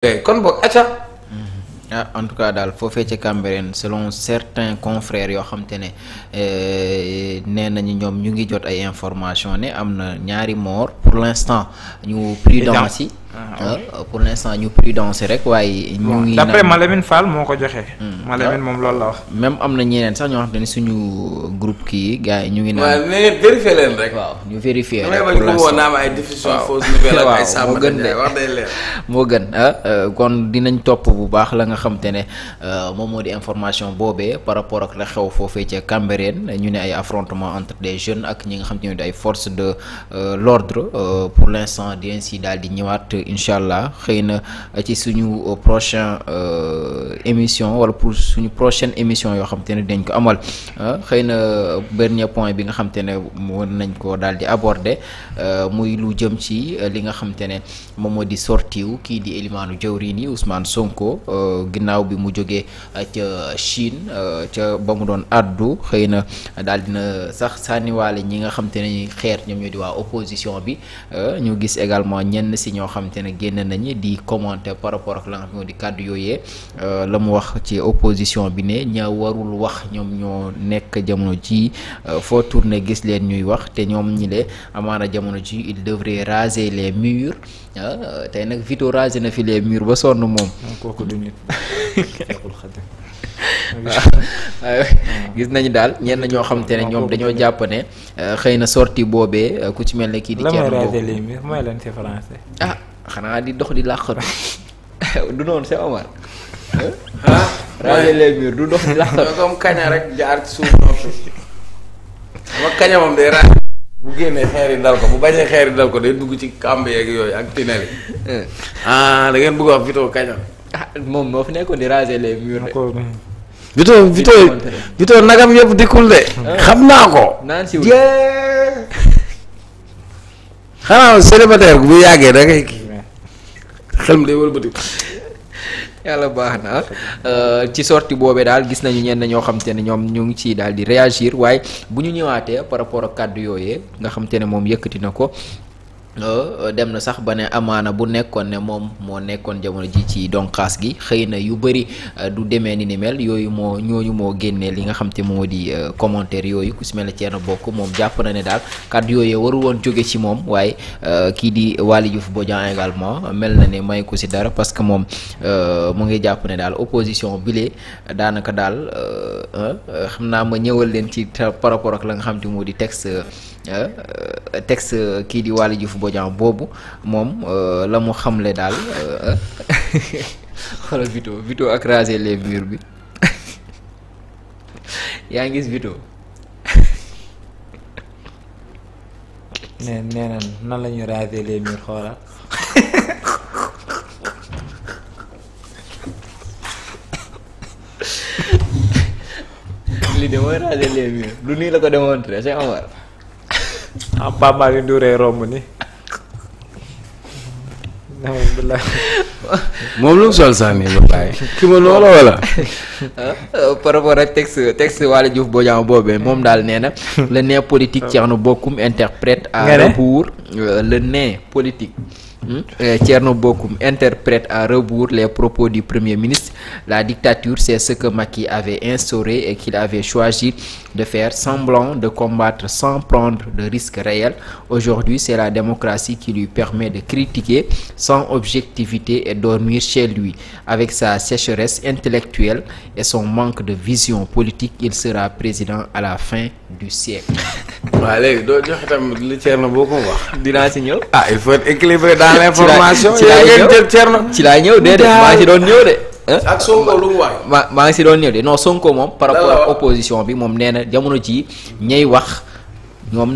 kon boog acca. En tout cas daal foofee ca Cambérène selon certains confrères yoo xam te ne nee nañu ñoom ñu ngi jot ay information ne am na ñaari mort pour l'instant ñu prudence yi pour l'instant ñu prudence rek waaye ñu ngi d'après Malamine Fall moo ko joxe. Malamine moom loolu la wax. même am na ñeneen sax ñoo xam te ne suñu groupe kii gars yi ñu ngi naan. waaw mais vérifier leen rek. waaw ñu vérifier rek pour l'instant naa ay diffusion fausse nouvelle ak ay sàmm moo gën de wax day leer. moo gën kon dinañ topp bu baax la nga xam te ne moom moo di information boobee par rapport ak la xew foofee ca Cambérène ñu ne ay affrontement entre des jeunes ak ñi nga xam te ne ay forces de l'ordre pour l'instant dinañ si daal di ñëwaat incha allah xëy na ci suñu prochain émission wala pour suñu prochaine émission yoo xam te ne dañ ko amal xëy na dernier point bi nga xam te ne mën nañ ko daal di aborder muy lu jëm ci li nga xam te ne moom moo di sortiu kii di Elimaanu Jawriñ yi Ousmane Sonko ginnaaw bi mu jógee ca Chine ca ba mu doon addu xëy na daal dina sax sànniwaale ñi nga xam te ne xeer ñoom ñoo di waa opposition bi ñu gis également ñenn si ñoo xam te ne génn nañu di commenter par rapport ak la nga xam ne di kàddu yooyee la mu wax ci opposition bi ne ña warul wax ñoom ñoo nekk jamono ji foo tourner gis leen ñuy wax te ñoom ñi le amaana jamono ji il devrait raser les murs tey nag Vito raser na fi les murs ba sonn moom. kooku du nit. gis nañu daal ñenn ñoo xam te ne ñoom dañoo jàpp ne xëy na sortie boobee ku ci mel ne kii di. Thierno mooy lan ci français. xanaa di dox di làqatu du noonu c'est Omar. raser les murs du dox di làqatu. comme kaña rek jaar ci suuf noppi. ma kaña moom day raser. bu génnee xeer yi dal ko bu bañee xeer yi dal ko day dugg ci kàmb yeeg yooyu ak tinel yi. da ngeen bëgg wax Vito kaña. moom moo fi nekkoon di raser les murs de. Vito nagam yëpp dikkul de. xam naa ko. naan si xanaa célibataire bu yàggee da ngay kii xel mi day wëlbati. yàlla baax na ci sortie boobee daal gis nañu ñenn ñoo xam te ne ñoom ñu ngi ci daal di réagir waaye bu ñu ñëwaatee par rapport ak kàddu yooyee nga xam te ne moom yëkkati na ko. dem na sax ba ne amaana bu nekkoon ne moom moo nekkoon jamono ji ci donkaas gi xëy na yu bëri du demee ni mel yooyu ñooñu moo génnee li nga xam te moo di commentaire yooyu ku si mel ne Thierno Bokk moom jàpp na ne daal kàddu yooyu waru woon jóge ci moom waaye kii di Waly Diouf Bodian également mel na ne may ko si dara parce que moom mu ngi jàpp ne daal opposition bile daanaka daal xam naa ma ñëwal leen ci par rapport ak la nga xam te moo di texte kii di Waly Diouf Bodian boobu moom la mu xamle daal xoolal Vito ak raser les murs bi yaa ngi gis Vito. nee na nan la ñuy raser les murs xoolal. li de mooy raser les murs du nii la ko démontré c'est Omar. Pape Malick Ndouré romb ni moom lu mu sol sax nii ba bàyyi. ki ma loola wala. par rapport ak texte Waly Diouf Bodian boobee moom daal nee na le nez politique Thierno Bocoum interprète à rebours le nez politique. Thierno Bocoum interprète à rebours les propos du Premier ministre. La dictature, c'est ce que Macky avait instauré et qu'il avait choisi de faire semblant de combattre sans prendre de risques réels. Aujourd'hui, c'est la démocratie qui lui permet de critiquer sans objectivité et dormir chez lui. Avec sa sécheresse intellectuelle et son manque de vision politique, il sera président à la fin du siècle. waaw léegi doo joxe tamit li Thierno Bocoum wax. dinaa si ñëw. il faut être équilibré dans l'information. ci laay ñëw déedéet maa ngi si doon ñëw de. ak Sonko lu mu wax. maa ngi si doon ñëw de non Sonko moom. par rapport ak opposition bi moom nee na jamono ji ñay wax ñoom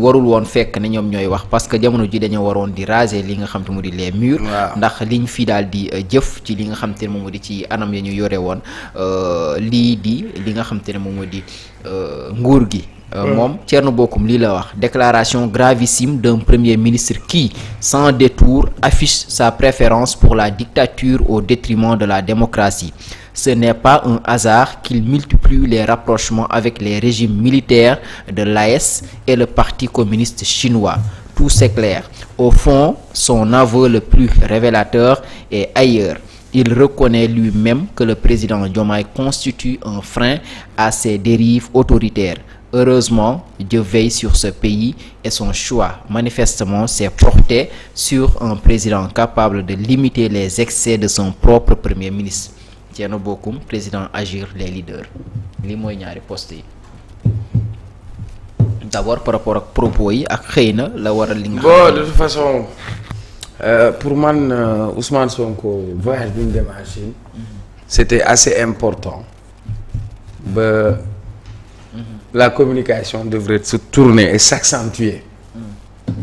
warul woon fekk ne ñoom ñooy wax parce que jamono ji dañoo waroon di raser li nga xam te mu di les murs. ndax liñ fi daal di jëf ci li nga xam te ne moom moo di ci anam ya ñu yore woon li nga xam te ne moom moo di nguur gi. moom Thierno Bocoum lii la wax déclaration gravissime d'un premier ministre qui sans détour affiche sa préférence pour la dictature au détriment de la démocratie. Ce n'est pas un hasard qu'il multiplie les rapprochements avec les régimes militaires de l'AS et le Parti communiste chinois. tout s'éclaire. Au fond, son aveu le plus révélateur est ailleurs. Il reconnaît lui-même que le président Diomaye constitue un frein à ses dérives autoritaires. Heureusement, Dieu veille sur ce pays et son choix manifestement s'est porté sur un président capable de limiter les excès de son propre premier ministre. Thierno Bocoum, président Agir les leaders. Li mooy ñaari poste yi. D'abord par rapport ak propos yi ak xëy na la waral li nga bon de toute façon pour man Ousmane Sonko voyage bi ñu dem en Chine c'était assez important ba la communication devrait se tourner et s'accentuer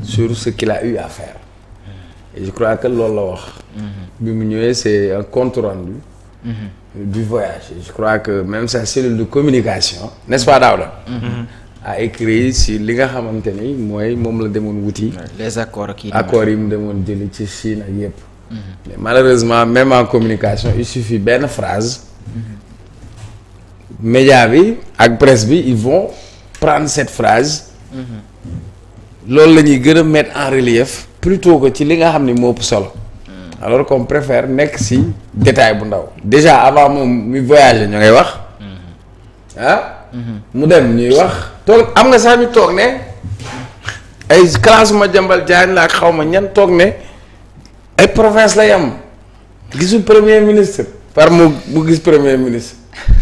sur ce qu'il a eu à faire et je crois que loolu la wax bi mu ñëwee c'est un compte rendu du voyage et je crois que même sa cellule de communication n'est-ce pas Daouda a écrit si li nga xamante ni mooy moom la demoon wuti les accords yi mu demoon jëli ci Chine ak yépp mais malheureusement même en communication il suffit benn phrase média bi ak presse bi ils vont prendre cette phrase loolu la ñuy gën a mettre en relief plutôt que ci li nga xam ni moo ëpp solo alors qu'on préfère nekk ci détail bu ndaw déjà avant moom muy voyager ñu ngay wax mu dem ñuy wax toog am nga sax ñu toog ne ay classe ma jambal jaañ la ak xaw ma ñan toog ne ay province la yam gisul premier ministre par mu gis premier ministre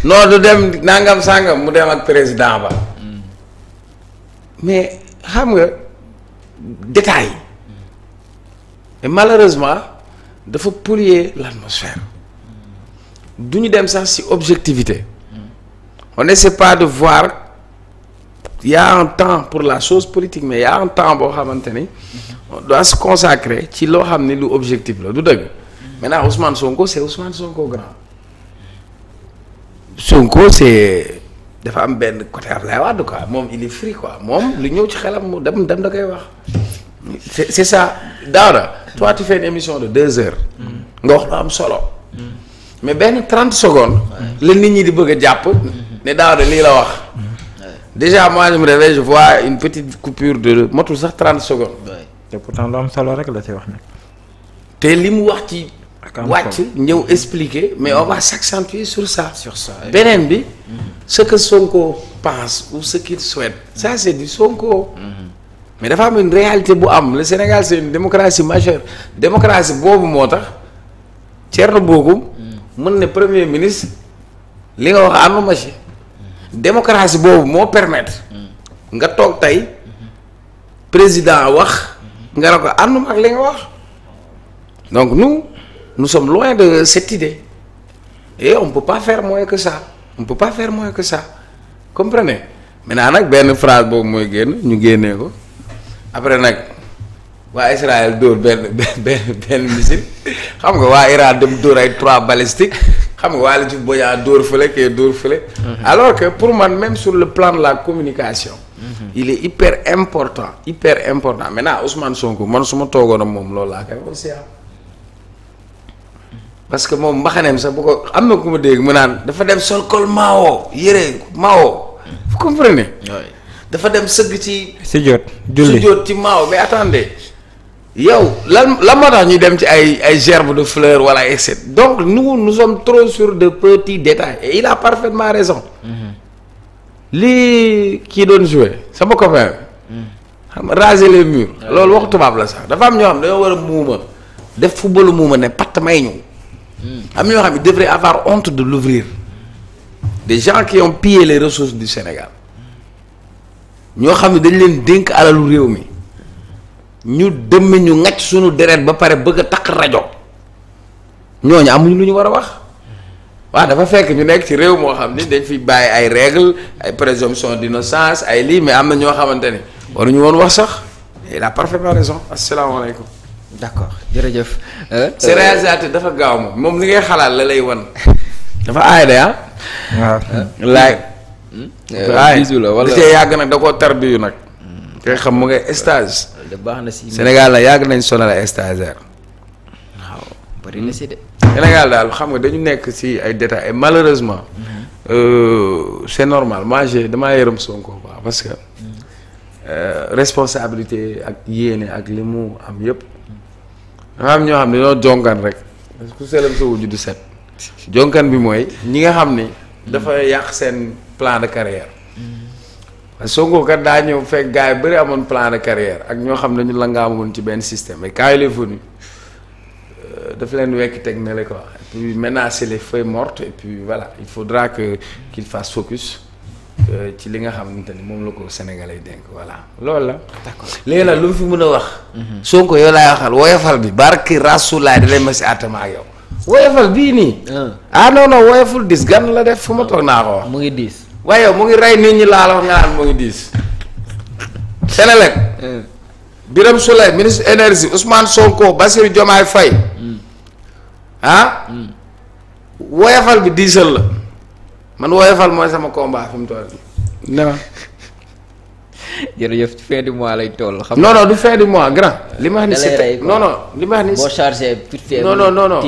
non du dem nangam sangam mu dem ak président ba mais xam nga détail et malheureusement dafa polluer l'atmosphère du ñu dem sax ci objectivité on n'essaie pas de voir il y a un temps pour la chose politique mais il y a un temps boo xamante ni on doit se consacrer ci loo xam ni lu objectif la du dëgg maintenant Ousmane Sonko c'est Ousmane Sonko grand Sonko c'est dafa am benn côté Ablaye Wade quoi moom il est free quoi moom lu ñëw ci xelam mu dem da koy wax c'est ça Daouda toi tu fais une émission de 2 heures nga wax lu am solo mais benn 30 secondes la nit ñi di bëgg a jàpp ne Daouda lii la wax déjà moi je me réveille je vois une petite coupure de motul sax 30 secondes te pourtant lu am solo rek la ci wax nag. te li mu wax ci wàcc ñëw expliquer mais on va s'accentuer sur ça beneen bi ce que Sonko pense ou ce qu'il souhaite ça c'est du Sonko mais dafa am une réalité bu am le Sénégal c'est une démocratie majeure démocratie boobu moo tax Thierno Bocoum mën ne premier ministre li nga wax ànduma ci démocratie boobu moo permettre nga toog tey président wax nga ne ko ànduma ak li nga wax donc nous sommes loin de cette idée et on peut pas faire moins que ça comprenez maintenant nag benn phrase boobu mooy génn ñu génnee ko après nag waa Israël dóor benn missile xam nga waa Iran dem dóor ay 3 balistiques xam nga waa la ci boñaa dóor fële kee dóor fële alors que pour man même sur le plan de la communication il est hyper important maintenant Ousmane Sonko man su ma toogoon ak moom loolu laa koy aussi parce que moom mbaxaneem sax bu ko am na ku ma dégg mu naan dafa dem sol kol Mao yére Mao vous comprenez dafa dem sëgg ci sujjóot ci Mao mais attendez yow lan moo tax ñuy dem ci ay gerbes de fleurs wala etc donc nous sommes trop sur de petits détails et il a parfaitement raison lii kii doon jouer sama copain xam nga raser les murs loolu waxu tubaab la sax dafa am ñoo xam dañoo war a muuma def footballu muuma ne patt may ñu am ñoo xam ne devraient avoir honte de l'ouvrir des gens qui ont pillé les ressources du Sénégal ñoo xam ne dañ leen dénk alalu réew mi ñu dëmm ñu ŋacc suñu deret ba pare bëgg a takk rajo ñooñu amuñu lu ñu war a wax waaw dafa fekk ñu nekk ci réew moo xam ni dañ fi bàyyi ay règles ay présomption d'innocence ay lii mais am na ñoo xamante ni waruñu woon wax sax il a parfaitement raison asalaamaaleykum. d'accord jërëjëf. c'est réalisateur dafa gaaw moom li ngay xalaat la lay wan dafa aay de ah. waaw laay. bisu la wala da cee yàgg nag da koo tarbiyu nag. kay xam mu ngay stage. de baax na si Sénégal la yàgg nañ sonal ay stagiaire. waaw bari na si de. Sénégal daal xam nga dañu nekk ci ay détails et malheureusement. c'est normal moi damaa yërëm Sonko quoi parce que. responsabilité ak yéene ak li mu am yëpp dafa am ñoo xam ne ñoo jonkan rek ku selam sa wujju du set jonkan bi mooy ñi nga xam ni dafa yàq seen plan de carrière Sonko kat daa ñëw fekk gars yi bëri amoon plan de carrière ak ñoo xam ne ñu la nga amoon ci benn système mais quand il est venu daf leen wekk teg na le quoi et puis maintenant c'est les feuilles mortes et puis voilà il faudra qu'il fasse focus ci li nga xamante ni moom la ko Sénégalais dénk voilà loolu la. d'accord léegi nag lu mu fi mën a wax. Sonko yow laay waxal woyofal bi barki Rasulaay da lay ma si àttama ak yow. woyofal bii nii. non woyoful dis gan la def fu ma toog naa ko wax. mu ngi diis. waaye yow mu ngi rey nit ñi laa la wax nga naan mu ngi diis. Sénélec. Birame Souleye ministre énergie Ousmane Sonko Bassirou Diomaye Faye. woyofal bi diisal la. man woyofal mooy sama combat fi mu toll nii. jërëjëf fin du mois lay toll. xam non du fin du mois grand. li ma wax ni c'est li ma wax ni. boo chargé non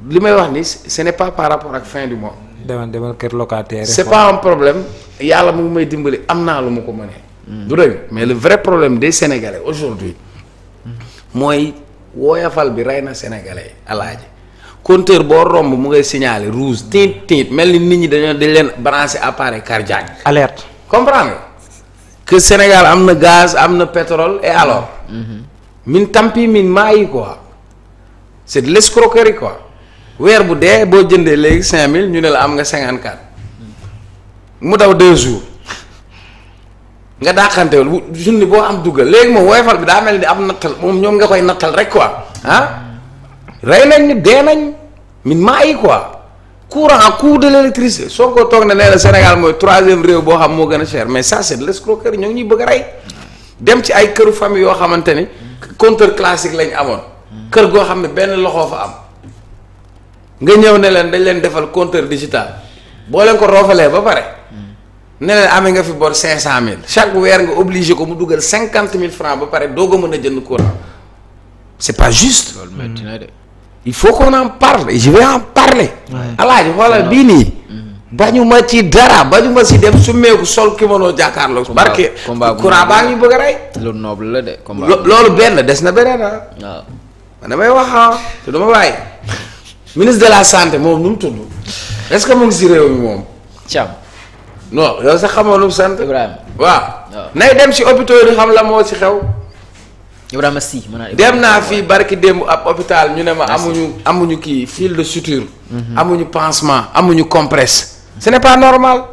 li may wax ni ce n'est pas par rapport ak fin du mois. demal kër locataire. c'est pas un problème yàlla mu ngi may dimbali am naa lu ma ko mënee. du dëgg mais le vrai problème des Sénégalais aujourd'hui mooy woyofal bi rey na Sénégalais alaaji. compteur boo romb mu ngay signaler rouge tiit mel ni nit ñi dañ leen branché appareil cardiaque. alerte. comprendre nga que Sénégal am na gaz am na pétrole et alors. min tampi min maa yi quoi c'est de l'escroquerie quoi weer bu dee boo jëndee léegi 5000 ñu ne la am nga 54 mu daw 2 jours nga dàqantewul journée boo am duggal léegi moom woyofal bi daa mel ni am nattal moom ñoom nga koy nattal rek quoi rey nañ ñu dee nañ min maa yi quoi courant coût de l'électricité soo ko toog na nee na Sénégal mooy 3e réew boo xam moo gën a cher mais ça c'est de l'escroquerie ñoo ngi ñuy bëgg a rey dem ci ay këru famille yoo xamante ni compteur classique lañ amoon kër goo xam ne benn loxoo fa am nga ñëw ne leen dañ leen defal compteur digital boo leen ko roofalee ba pare ne leen amee nga fi bor 500000 chaque weer nga obligé ko mu dugal 50000 francs ba pare doo ko mën a jënd courant c'est pas juste. loolu métti na de. il faut qu'on en parle et je vais en parler. alaaji xoolal bii nii. bañu ma ci dara bañu ma si dem summeeku sol kimono jàkkaarloo. barke courant baa ngi bëgg a rey. lu noble la de. loolu benn des na beneen waaw man damay wax te dama bàyyi. ministre de la santé moom nu mu tudd. est-ce que mu ngi si réew mi moom. Thiam. non yow sax xamoo nu mu sant. Ibrahima waaw. nay dem si hôpitaux yi xam la moo ci xew. Ibrahima Sy dem naa fii barki démb ab hôpital ñu ne ma amuñu kii fil de suture. amuñu pansement amuñu compresse. ce n'est pas normal.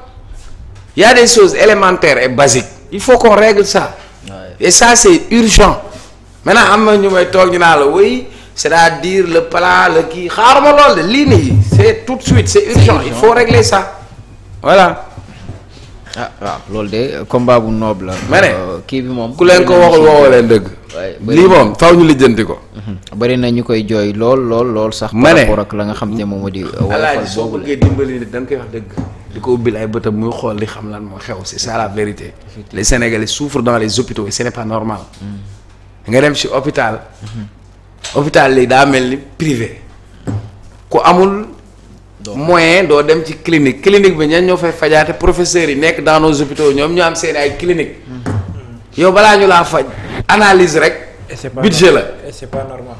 il y a des choses élémentaires et basiques. il faut qu'on règle ça. et ça c'est urgent. maintenant am na ñu may toog ñu naa la oui c'est-à-dire le plat le kii xaaruma lool de lii nii c'est tout de suite c'est urgent il faut régler ça voilà. waaw loolu de combat bu noble la. ma ne kii bi moom. ku leen ko waxul woowoo leen dëgg. lii moom faw ñu lijjanti ko. bari na ñu koy jooy lool sax. ma ne par rapport ak la nga xam te moom moo di. alaaji soo bëggee dimbali nit da nga koy wax dëgg. di ko ubbil ay bëtam muy xool li xam lan moo xew c'est ça la vérité. les Sénégalais souffrent dans les hôpitaux et ce n'est pas normal. nga dem ci hôpital. hôpital léegi daa mel ni privé. ku amul. moyen doo dem ci clinique bi ñan ñoo fay fajaate professeurs yi nekk dans nos hôpitaux ñoom ñu am seen ay clinique yow balaa ñu laa faj analyse rek budget la et c'est pas normal.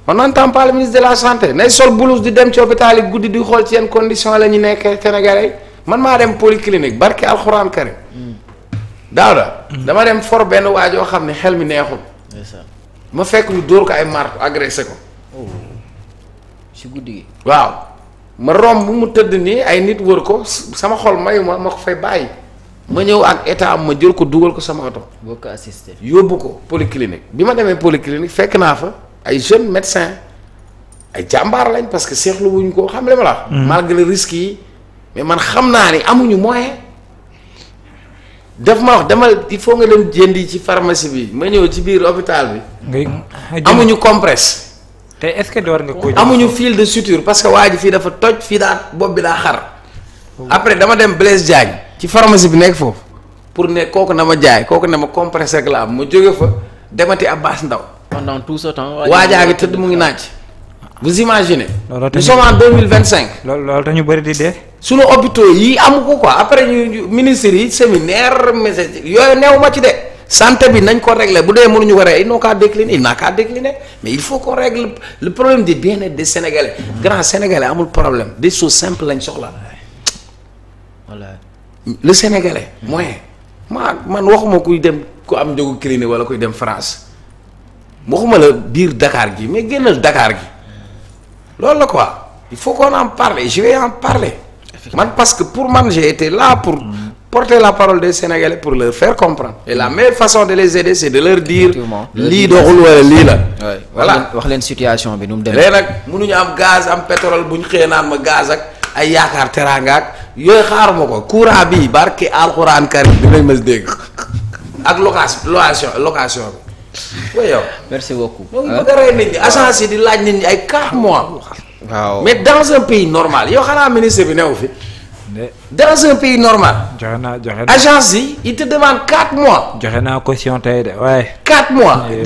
on n'entend pas le ministre de la santé nay sol blouse di dem ci hôpital yi guddi di xool ci yenn condition la ñu nekkee Sénégalais man maa dem polyclinique barke alxuraan karim daawda dama dem for benn waajoo xam ne xel mi neexul ma fekk ñu dóor ko ay marto agressé ko ci guddi gi waaw ma romb mu tëdd nii ay nit wër ko sama xol mayu ma ko fay bàyyi ma ñëw ak état ma jël ko dugal ko sama oto. boo ko assisté. yóbbu ko polyclinique bi ma demee polyclinique fekk naa fa ay jeunes médecins ay jàmbaar lañ parce que seexlu wuñ ko xam le ma la. malgré risques yi mais man xam naa ni amuñu moyen. daf ma wax demal il faut nga dem jëndi ci pharmacie bi ma ñëw ci biir hôpital bi. amuñu compresse. te est-ce que door nga ko amuñu fil de suture parce que waa ji fii dafa toj fii daa bopp bi daa xar. après dama dem Blaise Diagne ci pharmacie bi nekk foofu pour ne kooku na ma jaay kooku ne ma compressé rek la am ma jóge fa demati Abbas Ndao. pendant tout ce temps. waajaa ngi tëdd mu ngi naaj. vous imaginez. nous sommes en 2025. loolu dañu bëri di dee. sunu hôpitaux yi amu ko quoi après ñu ministres yi séminaire message yooyu neew ma ci de santé bi nañ ko régler bu dee mënuñu ko régler il n'a qu'à décliner mais il faut qu'on règle le problème du bien-être des Sénégalais. grand Sénégalais amul problème des choses simples lañ soxla. voilà. le Sénégalais. moyen man waxuma kuy dem ku am njógu clinique wala kuy dem France waxuma la biir Dakar gi mais génnal Dakar gi loolu la quoi il faut qu'on en parle et je vais en parler. man parce que pour man j'ai été là pour. porter la parole des Sénégalais pour leur faire comprendre et la meilleure façon de les aider c'est de leur dire lii doxul wala lii la voilà wax leen situation bi nu mu demee léegi nag mënuñu am gaz am pétrole bu ñu xëyee naan ma gaz ak ay yaakaar teraanga ak yooyu xaaruma ko courant bi barke alxuraan karim dinañ ma dégg ak location bi way yow merci beaucoup ñoo ngi bëgg a rey nit ñi agence yi di laaj nit ñi ay 4 mois waaw mais dans un pays normal yow xanaa ministre bi newu fi dans un pays normal. joxe naa agence yi il te demande 4 mois. joxe naa caution tey de waaye. 4 mois.